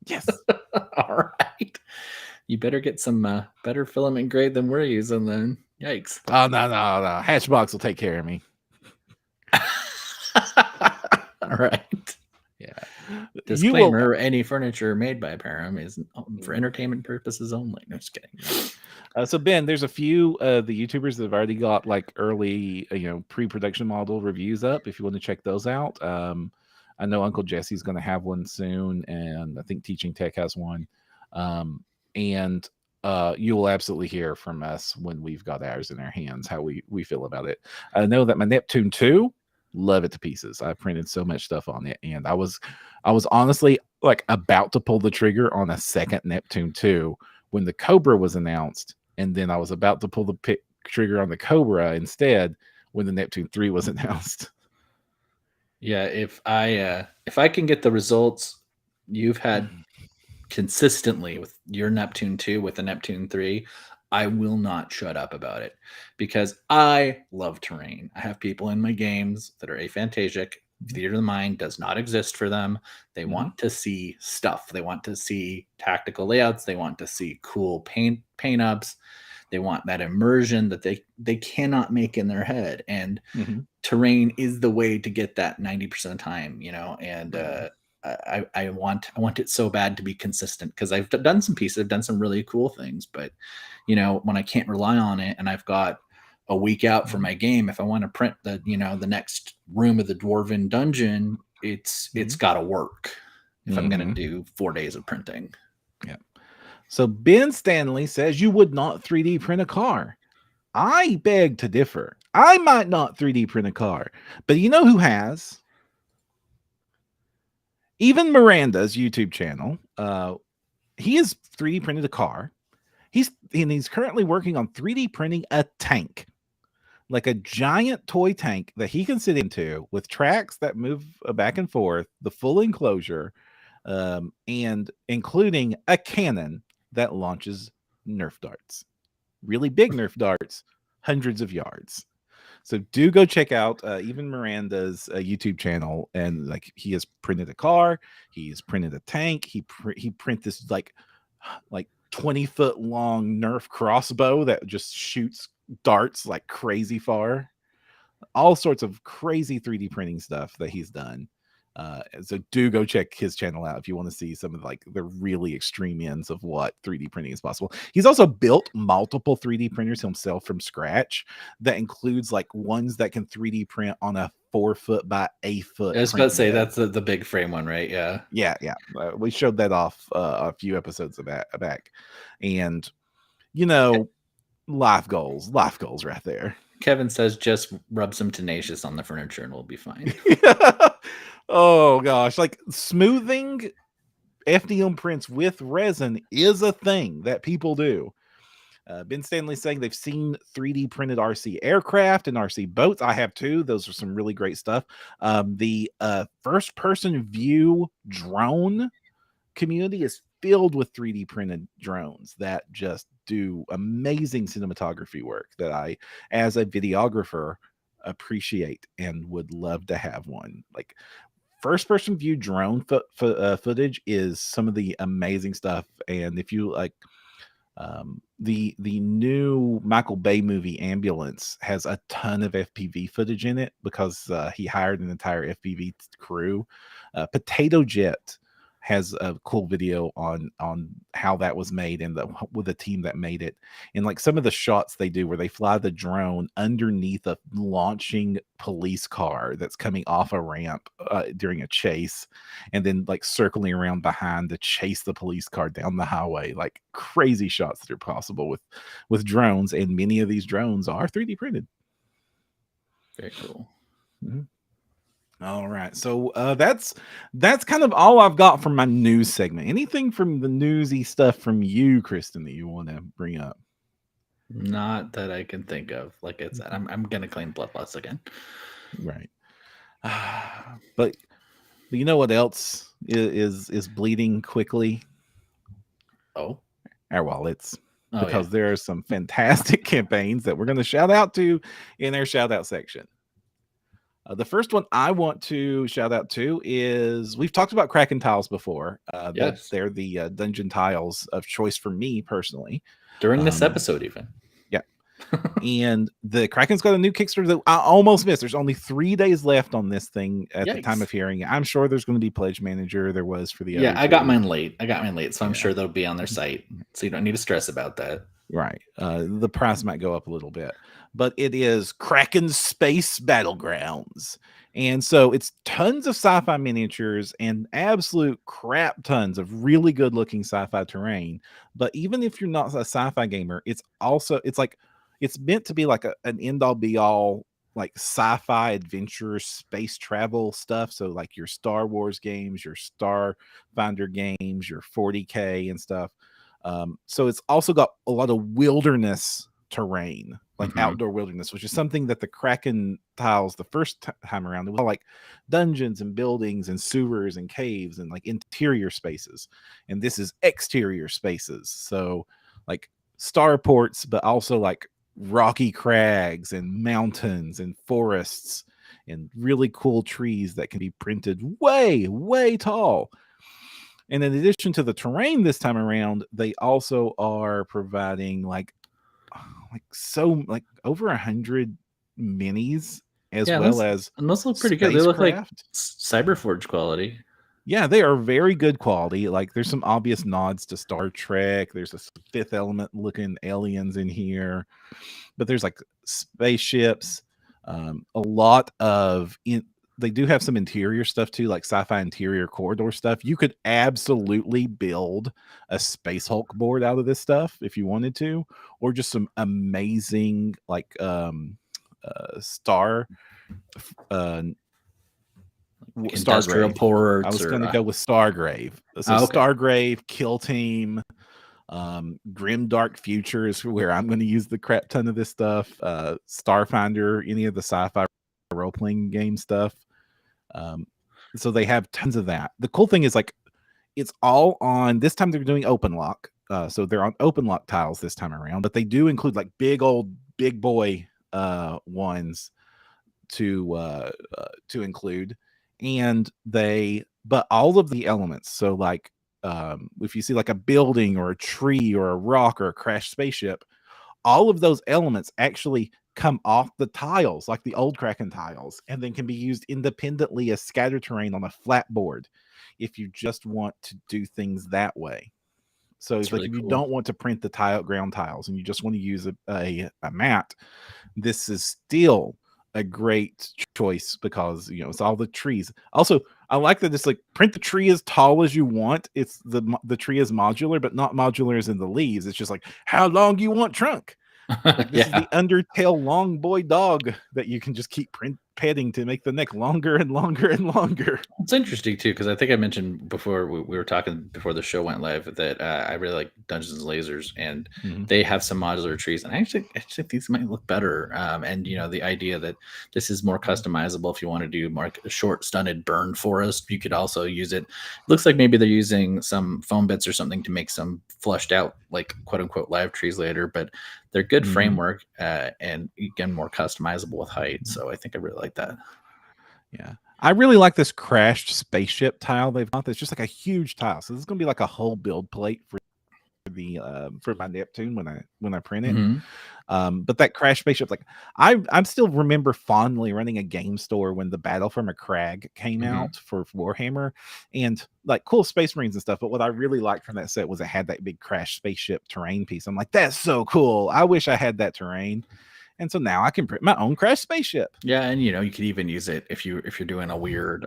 Yes. All right. You better get some better filament grade than we're using then. Yikes. Oh no. Hatchbox will take care of me. All right. Yeah. Disclaimer: any furniture made by Param is for entertainment purposes only. No, just kidding. So Ben, there's a few the YouTubers that have already got like early, pre-production model reviews up. If you want to check those out, I know Uncle Jesse's going to have one soon, and I think Teaching Tech has one. And you will absolutely hear from us when we've got ours in our hands how we feel about it. I know that my Neptune 2, love it to pieces. I printed so much stuff on it, and I was honestly like about to pull the trigger on a second Neptune 2 when the Cobra was announced, and then I was about to pull the trigger on the Cobra instead when the Neptune 3 was announced. Yeah, if I can get the results you've had consistently with your Neptune 2 with the Neptune 3, I will not shut up about it because I love terrain. I have people in my games that are aphantasic. Theater of the mind does not exist for them. They want to see stuff. They want to see tactical layouts. They want to see cool paint ups. They want that immersion that they cannot make in their head. And terrain is the way to get that 90% of the time, and I want it so bad to be consistent because I've done some pieces, I've done some really cool things, but when I can't rely on it and I've got a week out for my game, if I want to print the next room of the Dwarven dungeon, it's got to work if I'm going to do 4 days of printing. Yeah. So Ben Stanley says you would not 3D print a car. I beg to differ. I might not 3D print a car, but you know who has? Even Miranda's YouTube channel. He has 3D printed a car. He's currently working on 3D printing a tank, like a giant toy tank that he can sit into with tracks that move back and forth, the full enclosure, and including a cannon that launches Nerf darts, really big Nerf darts hundreds of yards. So do go check out even Miranda's YouTube channel, and like he has printed a car, he's printed a tank, he print this like 20-foot long Nerf crossbow that just shoots darts like crazy far. All sorts of crazy 3D printing stuff that he's done. So do go check his channel out if you want to see some of like the really extreme ends of what 3D printing is possible. He's also built multiple 3D printers himself from scratch. That includes like ones that can 3D print on a 4-foot by 8-foot. I was about to say that's the big frame one, right? Yeah. Yeah. We showed that off a few episodes back, and you know, life goals right there. Kevin says just rub some Tenacious on the furniture and we'll be fine. Oh gosh, like smoothing FDM prints with resin is a thing that people do. Ben Stanley's saying they've seen 3D printed RC aircraft and RC boats. I have too. Those are some really great stuff. The first person view drone community is filled with 3D printed drones that just do amazing cinematography work that I, as a videographer, appreciate and would love to have one. Like first person view drone footage is some of the amazing stuff. And if you like the new Michael Bay movie Ambulance has a ton of FPV footage in it because he hired an entire FPV crew. Potato Jet has a cool video on how that was made and with the team that made it, and like some of the shots they do where they fly the drone underneath a launching police car that's coming off a ramp during a chase, and then like circling around behind to chase the police car down the highway. Like crazy shots that are possible with drones, and many of these drones are 3D printed. Very cool. Mm-hmm. All right, so that's kind of all I've got from my news segment. Anything from the newsy stuff from you, Kristen, that you want to bring up? Not that I can think of. Like I said, I'm gonna claim Bloodlust again. Right. But you know what else is bleeding quickly? Oh, our wallets. Because there are some fantastic campaigns that we're going to shout out to in our shout out section. The first one I want to shout out to is, we've talked about Kraken tiles before. That they're the dungeon tiles of choice for me personally. During this episode even. Yeah. And the Kraken's got a new Kickstarter that I almost missed. There's only 3 days left on this thing at the time of hearing. I'm sure there's going to be Pledge Manager. There was for the other I got mine late. So I'm sure that'll be on their site. So you don't need to stress about that. Right. The price might go up a little bit. But it is Kraken Space Battlegrounds. And so it's tons of sci-fi miniatures and absolute crap tons of really good looking sci-fi terrain. But even if you're not a sci-fi gamer, it's meant to be like an end all be all like sci-fi adventure space travel stuff. So like your Star Wars games, your Starfinder games, your 40K and stuff. So it's also got a lot of wilderness terrain, like outdoor wilderness, which is something that the Kraken tiles the first time around, it was all like dungeons and buildings and sewers and caves and like interior spaces, and this is exterior spaces, so like starports, but also like rocky crags and mountains and forests and really cool trees that can be printed way tall. And in addition to the terrain this time around, they also are providing like over 100 minis as well as, and those look pretty good. They look like Cyberforge quality. Yeah, they are very good quality. Like there's some obvious nods to Star Trek. There's a Fifth Element looking aliens in here, but there's like spaceships, a lot of they do have some interior stuff too, like sci-fi interior corridor stuff. You could absolutely build a Space Hulk board out of this stuff if you wanted to, or just some amazing like star industrial ports. I was going to go with Stargrave. So Stargrave, Kill Team, Grim Dark Future is where I'm going to use the crap ton of this stuff. Starfinder, any of the sci-fi role-playing game stuff. So they have tons of that. The cool thing is like it's all on, this time they're doing open lock. So they're on open lock tiles this time around, but they do include like big old big boy ones to include, and but all of the elements. So like if you see like a building or a tree or a rock or a crashed spaceship, all of those elements actually come off the tiles, like the old Kraken tiles, and then can be used independently as scatter terrain on a flat board if you just want to do things that way. So it's like really if you cool. don't want to print the ground tiles and you just want to use a mat, this is still a great choice because it's all the trees. Also, I like that it's like print the tree as tall as you want. It's the tree is modular, but not modular as in the leaves. It's just like how long you want trunk. Like this is the Undertale long boy dog that you can just keep padding to make the neck longer and longer and longer. It's interesting too, because I think I mentioned before we were talking before the show went live that I really like Dungeons and Lasers, and they have some modular trees, and I actually think these might look better. And the idea that this is more customizable if you want to do more short stunted burn forest, you could also use it. It looks like maybe they're using some foam bits or something to make some flushed out, like quote unquote live trees later, but they're good framework and again more customizable with height. So I think I really like that. Yeah. I really like this crashed spaceship tile they've got. That's just like a huge tile. So this is going to be like a whole build plate for my Neptune when I print it. But that crash spaceship, like I still remember fondly running a game store when the Battle from a Crag came out for Warhammer, and like cool Space Marines and stuff. But what I really liked from that set was it had that big crash spaceship terrain piece. I'm like, that's so cool. I wish I had that terrain. And so now I can print my own crash spaceship. Yeah, and you could even use it if you're doing a weird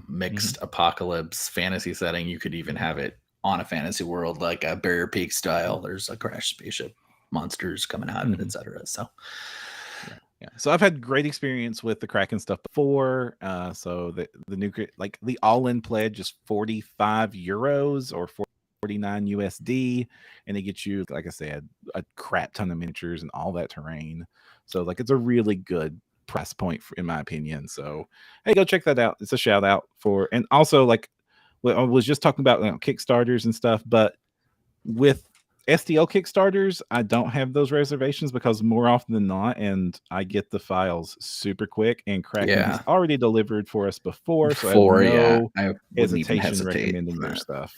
mixed apocalypse fantasy setting. You could even have it on a fantasy world like a Barrier Peak style. There's a crash spaceship, monsters coming out of it, etc. So yeah. So I've had great experience with the Kraken stuff before. So the new like the all-in pledge is €45 or 49 USD, and it gets you, like I said, a crap ton of miniatures and all that terrain. So like it's a really good price point in my opinion. So hey, go check that out. It's a shout out for, and also like I was just talking about Kickstarters and stuff, but with STL Kickstarters, I don't have those reservations because more often than not, and I get the files super quick, and Kraken has already delivered for us before, so I have no hesitation recommending their stuff.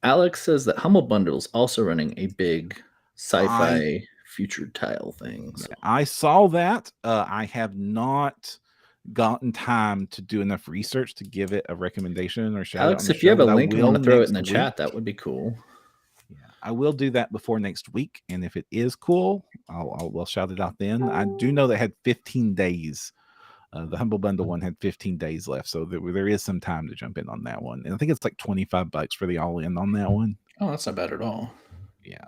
Alex says that Humble Bundle is also running a big sci-fi future tile thing. So. I saw that. I have not gotten time to do enough research to give it a recommendation or shout Alex, out. If you have a link and want to throw it in the chat, that would be cool. Yeah, I will do that before next week, and if it is cool, I'll shout it out then. I do know they had 15 days. The Humble Bundle one had 15 days left, so there is some time to jump in on that one. And I think it's like $25 for the all-in on that one. Oh, that's not bad at all. Yeah.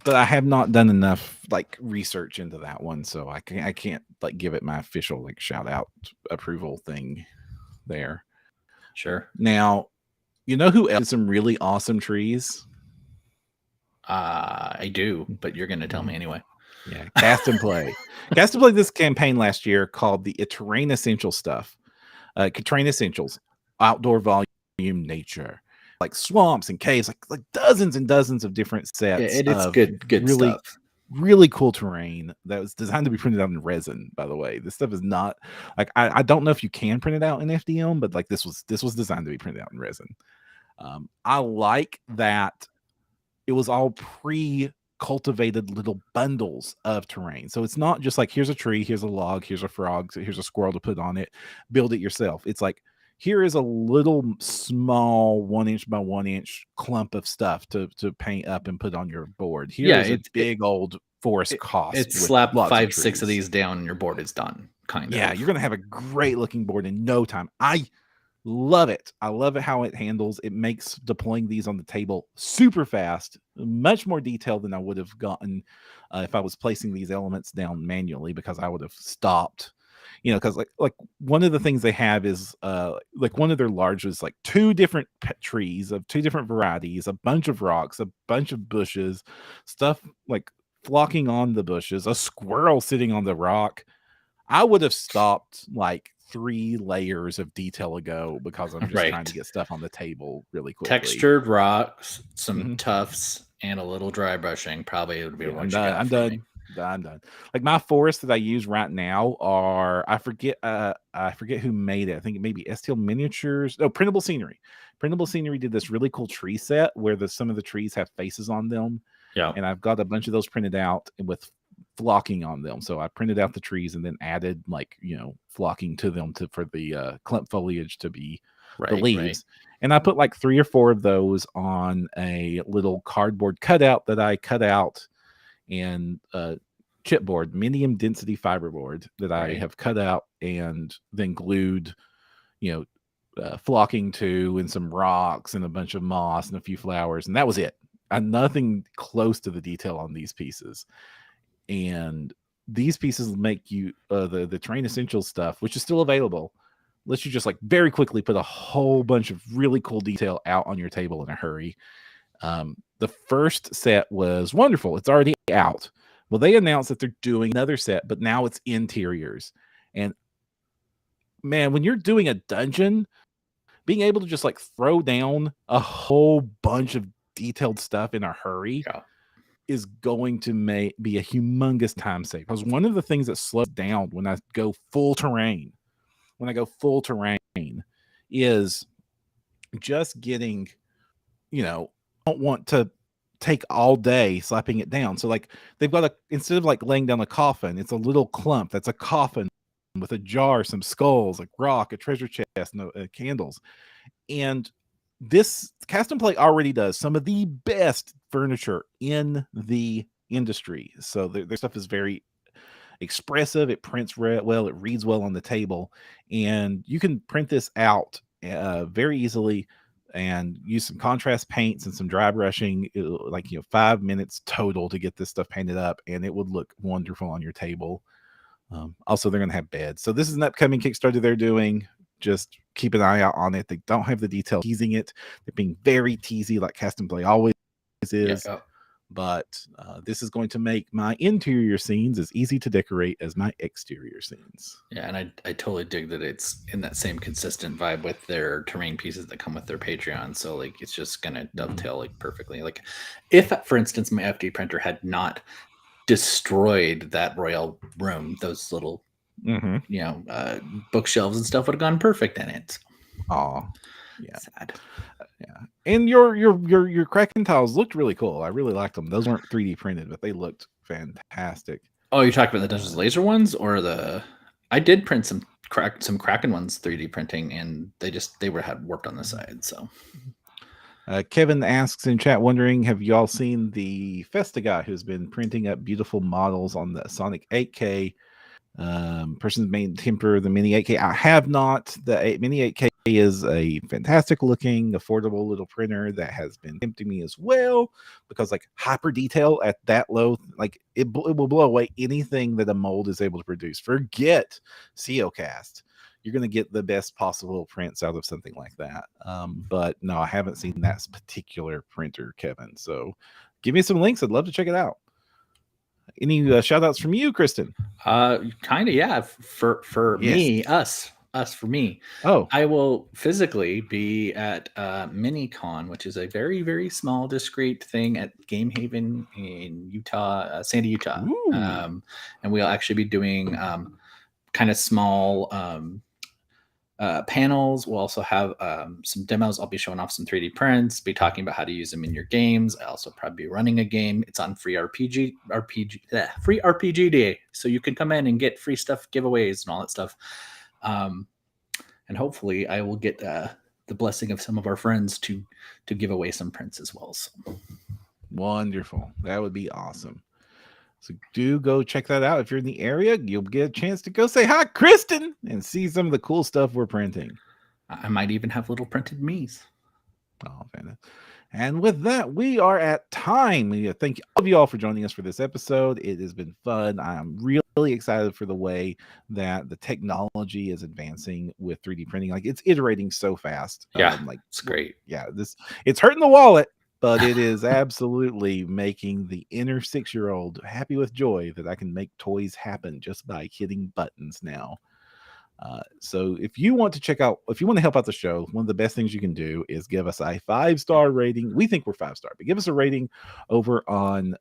But I have not done enough like research into that one, so I can't like give it my official like shout out approval thing there. Sure. Now, you know who else has some really awesome trees? I do, but you're going to tell me anyway. Yeah, Cast and Play. Cast and Play this campaign last year called the Terrain Essential stuff. Terrain Essentials, outdoor volume nature, like swamps and caves, like dozens and dozens of different sets. Yeah, it is good really, stuff. Really cool terrain that was designed to be printed out in resin. By the way, this stuff is not like I don't know if you can print it out in FDM, but like this was designed to be printed out in resin. I like that it was all pre-cultivated little bundles of terrain. So it's not just like here's a tree, here's a log, here's a frog, here's a squirrel to put on it, build it yourself. It's like here is a little small 1 inch by 1 inch clump of stuff to paint up and put on your board. Here is a big old forest cost. It's slap 5-6 of these down and your board is done. Kind of. Yeah, you're gonna have a great looking board in no time. I love it. I love it how it handles. It makes deploying these on the table super fast, much more detailed than I would have gotten if I was placing these elements down manually, because I would have stopped. Because like one of the things they have is like one of their largest, like 2 different trees of 2 different varieties, a bunch of rocks, a bunch of bushes, stuff like flocking on the bushes, a squirrel sitting on the rock. I would have stopped like 3 layers of detail ago because I'm just trying to get stuff on the table really quickly. Textured rocks, some tufts, and a little dry brushing, probably it would be Yeah, what I'm you done. got from me. I'm done. Like my forests that I use right now are I forget who made it. I think it may be STL Miniatures. Oh, Printable Scenery. Printable Scenery did this really cool tree set where some of the trees have faces on them. Yeah. And I've got a bunch of those printed out with flocking on them. So I printed out the trees and then added flocking to them for the clump foliage to be the Right. leaves. And I put like 3 or 4 of those on a little cardboard cutout that I cut out and chipboard, medium density fiberboard that I have cut out and then glued, flocking to and some rocks and a bunch of moss and a few flowers. And that was it. Nothing close to the detail on these pieces. And these pieces make you the Terrain Essentials stuff, which is still available, lets you just like very quickly put a whole bunch of really cool detail out on your table in a hurry. The first set was wonderful. It's already out. Well, they announced that they're doing another set, but now it's interiors. And man, when you're doing a dungeon, being able to just like throw down a whole bunch of detailed stuff in a hurry is going to be a humongous time save. Because one of the things that slows down when I go full terrain, is just getting, don't want to take all day slapping it down. So like they've got instead of like laying down a coffin, it's a little clump that's a coffin with a jar, some skulls, like rock, a treasure chest, no candles. And this Cast and Play already does some of the best furniture in the industry. So their stuff is very expressive. It prints well. It reads well on the table. And you can print this out very easily and use some contrast paints and some dry brushing, 5 minutes total to get this stuff painted up. And it would look wonderful on your table. Also, they're going to have beds. So this is an upcoming Kickstarter they're doing. Just keep an eye out on it. They don't have the detail teasing it. They're being very teasy like Cast and Play always is. Yeah. But this is going to make my interior scenes as easy to decorate as my exterior scenes. Yeah, and I totally dig that it's in that same consistent vibe with their terrain pieces that come with their Patreon. So like it's just gonna dovetail like perfectly. Like if, for instance, my FD printer had not destroyed that royal room, those little bookshelves and stuff would have gone perfect in it. Oh, yeah, sad. Yeah, and your Kraken tiles looked really cool. I really liked them. Those weren't 3D printed, but they looked fantastic. Oh, you're talking about the Dungeons Laser ones, or I did print some Kraken ones 3D printing, and they had warped on the side. So. Kevin asks in chat, wondering, have y'all seen the Festa guy who's been printing up beautiful models on the Sonic 8K? Person's made temper the Mini 8K. I have not. The Mini 8K is a fantastic looking, affordable little printer that has been tempting me as well, because like hyper detail at that low, like it will blow away anything that a mold is able to produce. Forget COcast. You're going to get the best possible prints out of something like that. But no, I haven't seen that particular printer, Kevin. So give me some links. I'd love to check it out. Any shout outs from you, Kristen? Kind of, yeah. For me, for me. Oh, I will physically be at MiniCon, which is a very, very small, discreet thing at Game Haven in Utah, Sandy, Utah. And we'll actually be doing kind of small panels. We'll also have some demos. I'll be showing off some 3D prints, be talking about how to use them in your games. I also probably be running a game. It's on free RPG day. So you can come in and get free stuff, giveaways and all that stuff. And hopefully I will get the blessing of some of our friends to give away some prints as well. So. Wonderful. That would be awesome. So do go check that out. If you're in the area, you'll get a chance to go say hi, Kristen, and see some of the cool stuff we're printing. I might even have little printed me's. Oh, fantastic. And with that, we are at time. We thank all of you all for joining us for this episode. It has been fun. I'm really excited for the way that the technology is advancing with 3D printing. Like it's iterating so fast. Yeah, it's great. Yeah, it's hurting the wallet, but it is absolutely making the inner 6-year-old happy with joy that I can make toys happen just by hitting buttons now. So if you want to help out the show, one of the best things you can do is give us a 5-star rating. We think we're 5-star, but give us a rating over on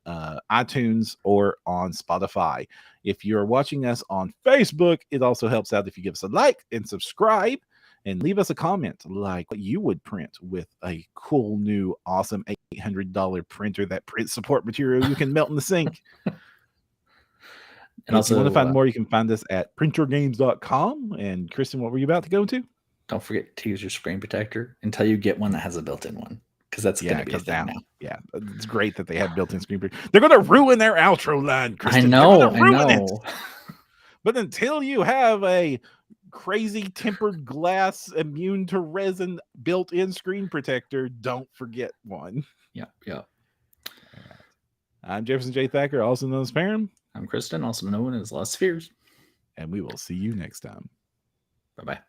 iTunes or on Spotify. If you're watching us on Facebook, it also helps out if you give us a like and subscribe and leave us a comment like what you would print with a cool new awesome $800 printer that prints support material you can melt in the sink. And also, if you want to find more, you can find us at printergames.com. And Kristen, what were you about to go to? Don't forget to use your screen protector until you get one that has a built-in one, because that's going to be a thing now. Yeah, it's great that they have built-in screen protector. They're going to ruin their outro line, Kristen. I know. It. But until you have a crazy tempered glass immune to resin built-in screen protector, don't forget one. Yep. Right. I'm Jefferson J. Thacker, also known as Parham. I'm Kristen, also known as Lost Spheres. And we will see you next time. Bye-bye.